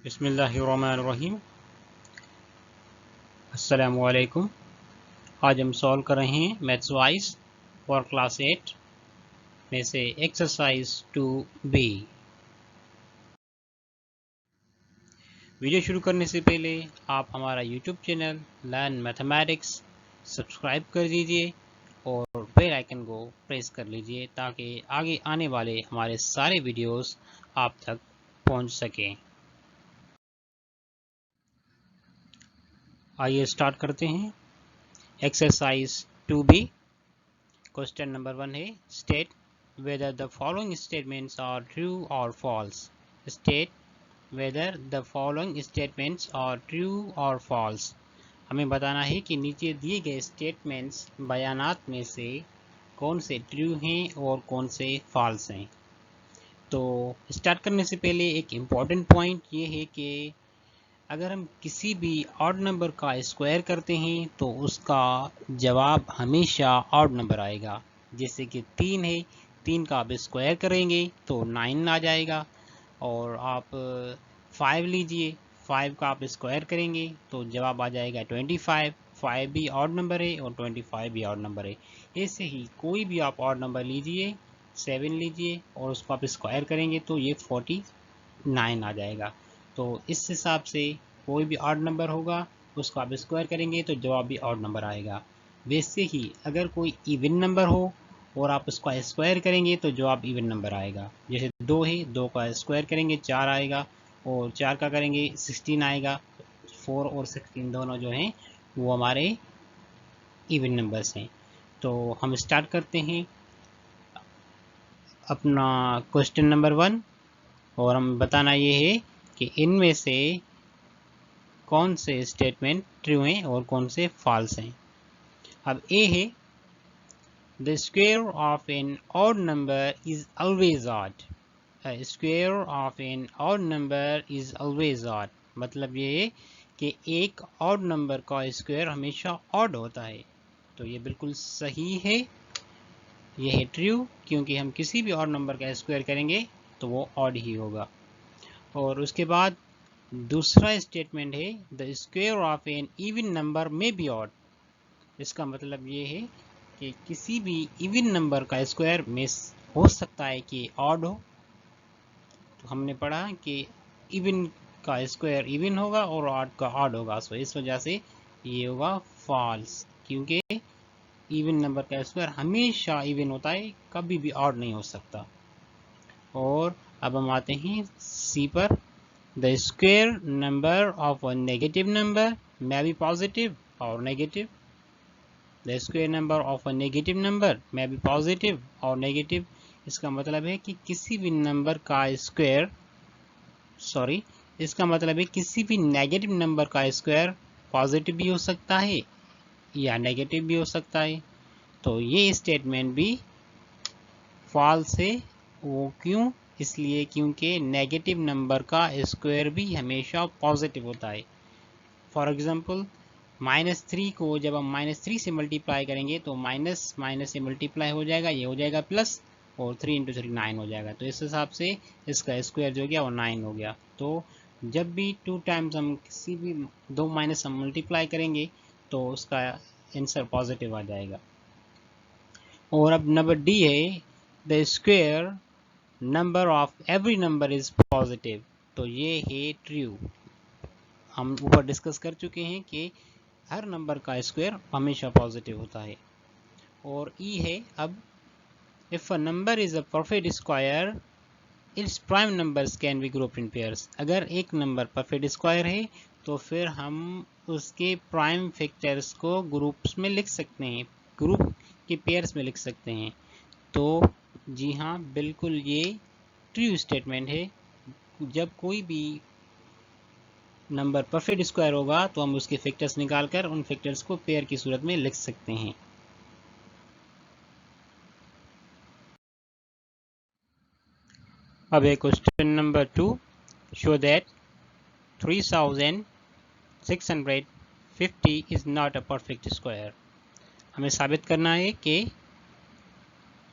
बिस्मिल्लाहिर्रहमानिर्रहीम। अस्सलामुअलैकुम। आज हम सॉल्व कर रहे हैं मैथ्स वाइज फॉर क्लास 8 में से एक्सरसाइज 2B। वीडियो शुरू करने से पहले आप हमारा YouTube channel learn mathematics subscribe कर दीजिए और बेल आइकन को प्रेस कर लीजिए ताकि आगे आने वाले हमारे सारे वीडियोस आप तक पहुंच सकें। आइए स्टार्ट करते हैं। एक्सरसाइज 2B क्वेश्चन नंबर 1 है state whether the following statements are true or false. State whether the following statements are true or false. हमें बताना है कि नीचे दिए गए स्टेटमेंट्स बयानात में से कौन से ट्रू हैं और कौन से फॉल्स हैं। तो स्टार्ट करने से पहले एक इम्पॉर्टेंट पॉइंट ये है कि अगर हम किसी भी ऑड नंबर का स्क्वायर करते हैं तो उसका जवाब हमेशा ऑड नंबर आएगा। जैसे कि 3 है, 3 का आप स्क्वायर करेंगे तो 9 आ जाएगा। और आप 5 लीजिए, 5 का आप स्क्वायर करेंगे तो जवाब आ जाएगा 25। 5 भी ऑड नंबर है और 25 भी ऑड नंबर है। ऐसे ही कोई भी आप ऑड नंबर लीजिए, 7 लीजिए और उसको आप स्क्वायर करेंगे तो ये 49 आ जाएगा। तो इस हिसाब से कोई भी ऑड नंबर होगा उसको आप स्क्वायर करेंगे तो जवाब भी ऑड नंबर आएगा। वैसे ही अगर कोई इवन नंबर हो और आप उसका स्क्वायर करेंगे तो जवाब इवन नंबर आएगा। जैसे 2 है, 2 का स्क्वायर करेंगे 4 आएगा और 4 का करेंगे 16 आएगा। 4 और 16 दोनों जो हैं वो हमारे इवन नंबर्स हैं। तो हम स्टार्ट करते हैं अपना क्वेश्चन नंबर 1 और हम बताना ये है कि इनमें से कौन से स्टेटमेंट ट्रू हैं और कौन से फॉल्स हैं। अब ए है the square of an odd number is always odd. Square of an odd number is always odd मतलब ये है कि एक ऑड नंबर का स्क्वायर हमेशा ऑड होता है। तो ये बिल्कुल सही है, ये है ट्रू, क्योंकि हम किसी भी ऑड नंबर का स्क्वायर करेंगे तो वो ऑड ही होगा। और उसके बाद दूसरा स्टेटमेंट है the square of an even number may be odd. इसका मतलब ये है कि किसी भी इवन नंबर का स्क्वायर में हो सकता है कि ऑड हो। तो हमने पढ़ा कि इवन का स्क्वायर इवन होगा और ऑड का ऑड होगा। सो इस वजह से ये होगा फॉल्स, क्योंकि इवन नंबर का स्क्वायर हमेशा इवन होता है, कभी भी ऑड नहीं हो सकता। और अब हम आते हैं सी पर। The square number of a negative number may be positive or negative. The square number of a negative number may be positive or negative. इसका मतलब है कि किसी भी नंबर का स्क्वायर इसका मतलब है किसी भी नेगेटिव नंबर का स्क्वायर पॉजिटिव भी हो सकता है या नेगेटिव भी हो सकता है। तो ये स्टेटमेंट भी फॉल्स है। वो क्यों? इसलिए क्योंकि नेगेटिव नंबर का स्क्वायर भी हमेशा पॉजिटिव होता है। फॉर एग्जांपल -3 को जब हम -3 से मल्टीप्लाई करेंगे तो माइनस माइनस से मल्टीप्लाई हो जाएगा, ये हो जाएगा प्लस और 3 × 3 9 हो जाएगा। तो इस हिसाब से इसका स्क्वायर जो गया वो 9 हो गया। तो जब भी 2 टाइम्स हम किसी भी 2 माइनस हम मल्टीप्लाई करेंगे तो उसका आंसर पॉजिटिव आ जाएगा। और अब नंबर डी है the square number of every number is positive. तो ये है ट्रू। हम ऊपर डिस्कस कर चुके हैं कि हर नंबर का स्क्वायर हमेशा पॉजिटिव होता है। और ई है अब if a number is a perfect square its prime numbers can be grouped in pairs. अगर एक नंबर परफेक्ट स्क्वायर है तो फिर हम उसके प्राइम फैक्टर्स को ग्रुप्स में लिख सकते हैं, ग्रुप के पेयर्स में लिख सकते हैं। तो जी हाँ, बिल्कुल ये ट्रू स्टेटमेंट है। जब कोई भी नंबर परफेक्ट स्क्वायर होगा तो हम उसके फैक्टर्स निकालकर उन फैक्टर्स को पेयर की सूरत में लिख सकते हैं। अब एक question number 2 show that 3650 is not a perfect square. हमें साबित करना है कि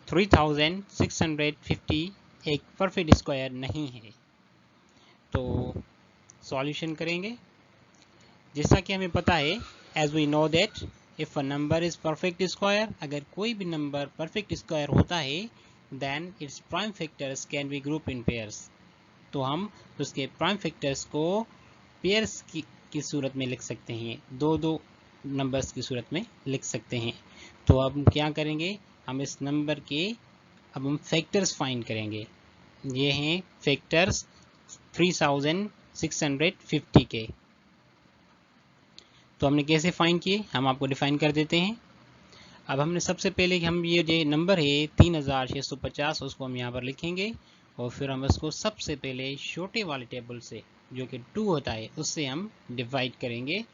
3650 एक परफेक्ट स्क्वायर नहीं है। तो सॉल्यूशन करेंगे। जैसा कि हमें पता है, as we know that if a number is perfect square, अगर कोई भी नंबर परफेक्ट स्क्वायर होता है then its prime factors can be group in pairs. तो हम उसके प्राइम फैक्टर्स को पेयर्स की सूरत में लिख सकते हैं, दो दो नंबर्स की सूरत में लिख सकते हैं। तो अब हम क्या करेंगे, हम इस नंबर के अब हम फैक्टर्स फाइंड करेंगे। ये हैं फैक्टर्स 3650 के। तो हमने कैसे फाइंड किए, हम आपको डिफाइन कर देते हैं। अब हमने सबसे पहले हम ये जो नंबर है 3650 उसको हम यहाँ पर लिखेंगे और फिर हम इसको सबसे पहले छोटे वाले टेबल से जो कि 2 होता है उससे हम डिवाइड करेंगे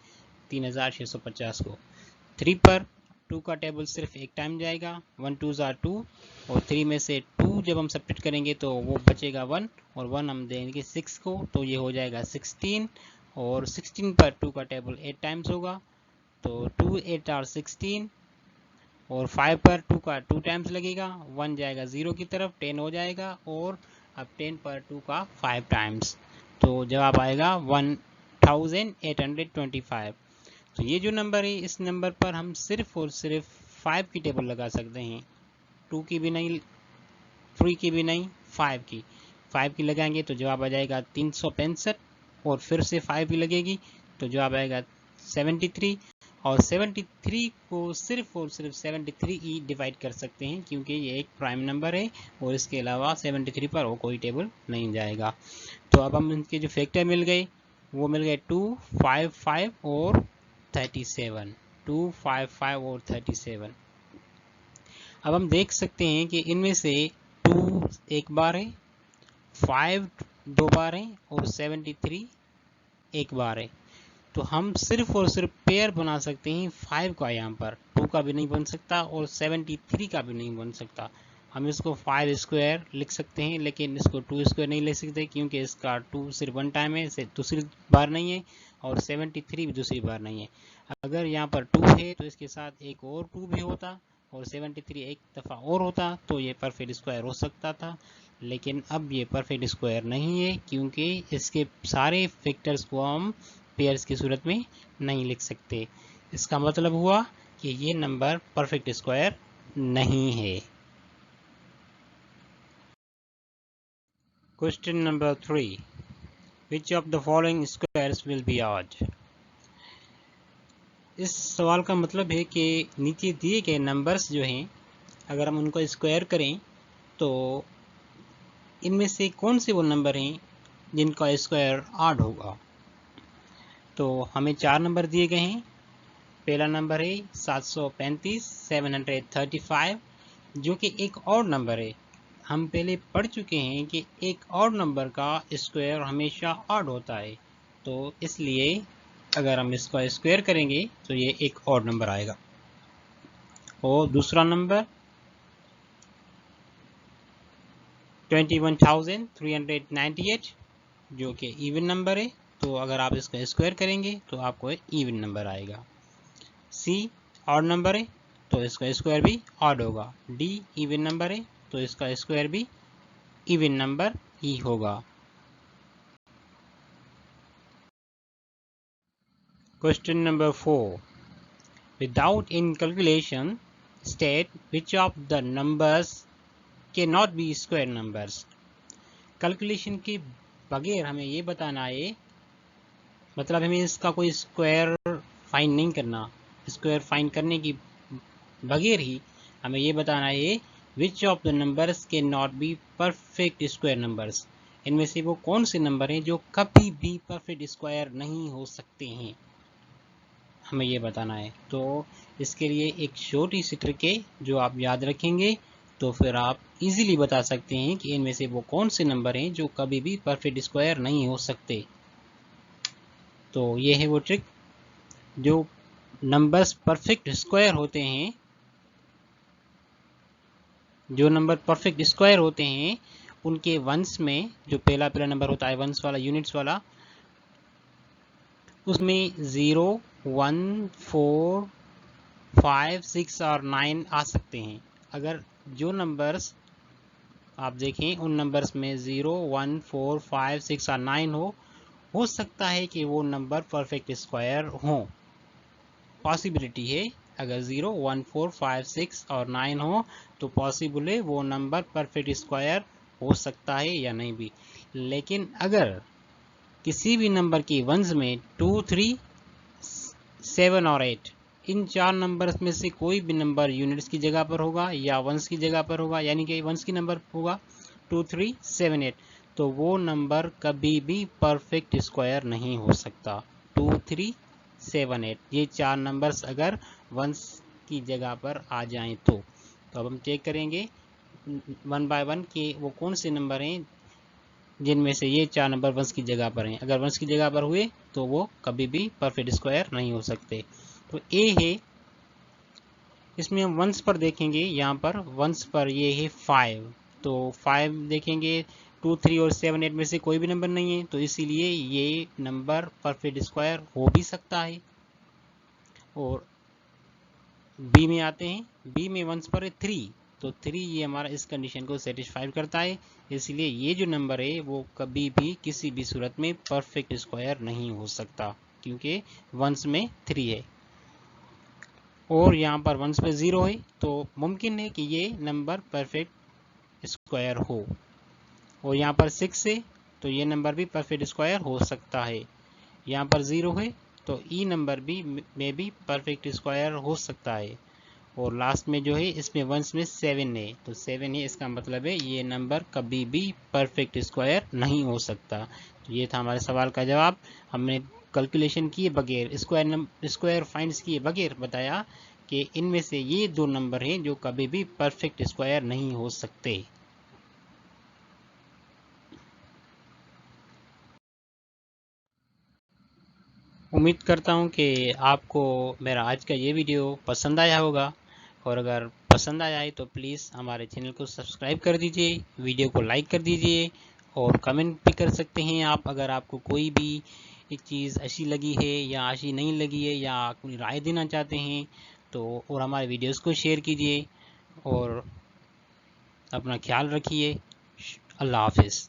3650 को। 3 पर 2 का टेबल सिर्फ एक टाइम जाएगा, 1 2 ज़ार 2 और 3 में से 2 जब हम सब्ट्रैक्ट करेंगे तो वो बचेगा 1 और 1 हम देंगे 6 को, तो ये हो जाएगा 16 और 16 पर 2 का टेबल 8 टाइम्स होगा तो 2 8 आर 16 और 5 पर 2 का 2 टाइम्स लगेगा, 1 जाएगा 0 की तरफ, 10 हो जाएगा और अब 10 पर 2 का 5 टाइम्स, तो जवाब आएगा 1825। तो ये जो नंबर है इस नंबर पर हम सिर्फ और सिर्फ 5 की टेबल लगा सकते हैं, 2 की भी नहीं, 3 की भी नहीं, 5 की लगाएंगे तो जवाब आ जाएगा 365 और फिर से 5 की लगेगी तो जवाब आएगा 73 और 73 को सिर्फ और सिर्फ 73 ही डिवाइड कर सकते हैं क्योंकि ये एक प्राइम नंबर है और इसके अलावा 73 पर वो कोई टेबल नहीं जाएगा। तो अब हम इनके जो फैक्टर मिल गए वो मिल गए 2 5 5 और 37, 2 5 5 और 37। अब हम देख सकते हैं कि इनमें से 2 एक बार है, 5 2 बार है और 73 एक बार है। तो हम सिर्फ और सिर्फ पेयर बना सकते हैं 5 का, यहाँ पर 2 का भी नहीं बन सकता और 73 का भी नहीं बन सकता। हम इसको 5 स्क्वायर लिख सकते हैं लेकिन इसको 2 स्क्वायर नहीं ले सकते क्योंकि इसका 2 सिर्फ 1 टाइम है, दूसरी बार नहीं है और 73 भी दूसरी बार नहीं है। अगर यहाँ पर 2 है तो इसके साथ एक और 2 भी होता और 73 एक दफ़ा और होता तो ये परफेक्ट स्क्वायर हो सकता था, लेकिन अब ये परफेक्ट स्क्वायर नहीं है क्योंकि इसके सारे फैक्टर्स को हम पेयर्स की सूरत में नहीं लिख सकते। इसका मतलब हुआ कि ये नंबर परफेक्ट स्क्वायर नहीं है। Question number 3, which of the following squares will be odd. इस सवाल का मतलब है कि नीचे दिए गए नंबर्स जो हैं अगर हम उनको स्क्वायर करें तो इनमें से कौन से वो नंबर हैं जिनका स्क्वायर ऑड होगा। तो हमें 4 नंबर दिए गए हैं। पहला नंबर है 735 735 जो कि एक और नंबर है। हम पहले पढ़ चुके हैं कि एक और नंबर का स्क्वायर हमेशा ऑड होता है, तो इसलिए अगर हम इसका स्क्वायर करेंगे तो ये एक और नंबर आएगा। और दूसरा नंबर 21,398 जो कि इवन नंबर है, तो अगर आप इसका स्क्वायर करेंगे तो आपको इवन नंबर आएगा। सी ऑड नंबर है तो इसका स्क्वायर भी ऑड होगा। डी इवन नंबर है तो इसका स्क्वायर भी इवन नंबर ही होगा। Question number 4, without in calculation state which of the numbers can not be square numbers. Calculation के बगैर हमें ये बताना है, मतलब हमें इसका कोई स्क्वायर फाइंड नहीं करना, स्क्वायर फाइंड करने की बगैर ही हमें ये बताना है विच of the numbers can not be perfect square numbers. इनमें से वो कौन से नंबर हैं जो कभी भी परफेक्ट स्क्वायर नहीं हो सकते हैं, हमें ये बताना है। तो इसके लिए एक छोटी सी ट्रिक है जो आप याद रखेंगे तो फिर आप इजीली बता सकते हैं कि इनमें से वो कौन से नंबर हैं जो कभी भी परफेक्ट स्क्वायर नहीं हो सकते। तो ये है वो ट्रिक, जो नंबर्स परफेक्ट स्क्वायर होते हैं, जो नंबर परफेक्ट स्क्वायर होते हैं उनके वंस में जो पहला नंबर होता है वंस वाला, यूनिट्स वाला, उसमें 0 1 4 5 6 और 9 आ सकते हैं। अगर जो नंबर्स आप देखें उन नंबर्स में 0 1 4 5 6 और 9 हो हो सकता है कि वो नंबर परफेक्ट स्क्वायर हो, पॉसिबिलिटी है। अगर 0, 1, 4, 5, 6 और 9 हो तो पॉसिबल है वो नंबर परफेक्ट स्क्वायर हो सकता है या नहीं भी। लेकिन अगर किसी भी नंबर की वंस में 2, 3, 7 और 8 इन 4 नंबर्स में से कोई भी नंबर यूनिट्स की जगह पर होगा या वंस की जगह पर होगा, यानी कि वंस की नंबर होगा 2, 3, 7, 8, तो वो नंबर कभी भी परफेक्ट स्क्वायर नहीं हो सकता। 2, 3, 7, 8 ये 4 नंबर्स अगर वंस की जगह पर आ जाएं तो अब हम चेक करेंगे 1 बाय 1 कि वो कौन से नंबर हैं जिनमें से ये 4 नंबर वंस की जगह पर हैं। अगर वंस की जगह पर हुए तो वो कभी भी परफेक्ट स्क्वायर नहीं हो सकते। तो ए है, इसमें हम वंस पर देखेंगे, यहाँ पर वंस पर ये है 5, तो 5 देखेंगे 2, 3 और 7, 8 में से कोई भी नंबर नहीं है, तो इसीलिए ये नंबर परफेक्ट स्क्वायर हो भी सकता है। और बी में आते हैं, बी में वंस पर है 3, तो 3 ये हमारा इस कंडीशन को सेटिस्फाई करता है, इसलिए ये जो नंबर है वो कभी भी किसी भी सूरत में परफेक्ट स्क्वायर नहीं हो सकता क्योंकि वंस में 3 है। और यहाँ पर वंस पे 0 है तो मुमकिन है कि ये नंबर परफेक्ट स्क्वायर हो। और यहाँ पर 6 है तो ये नंबर भी परफेक्ट स्क्वायर हो सकता है। यहाँ पर 0 है तो ई नंबर भी में भी परफेक्ट स्क्वायर हो सकता है। और लास्ट में जो है इसमें वंस में 7 है, तो 7 है, इसका मतलब है ये नंबर कभी भी परफेक्ट स्क्वायर नहीं हो सकता। तो ये था हमारे सवाल का जवाब। हमने कैलकुलेशन किए बगैर, स्क्वायर फाइंड्स किए बगैर बताया कि इनमें से ये 2 नंबर हैं जो कभी भी परफेक्ट स्क्वायर नहीं हो सकते। उम्मीद करता हूँ कि आपको मेरा आज का ये वीडियो पसंद आया होगा, और अगर पसंद आया है तो प्लीज़ हमारे चैनल को सब्सक्राइब कर दीजिए, वीडियो को लाइक कर दीजिए और कमेंट भी कर सकते हैं आप, अगर आपको कोई भी एक चीज़ अच्छी लगी है या अच्छी नहीं लगी है या कोई राय देना चाहते हैं तो। और हमारे वीडियोस को शेयर कीजिए और अपना ख्याल रखिए। अल्लाह हाफिज़।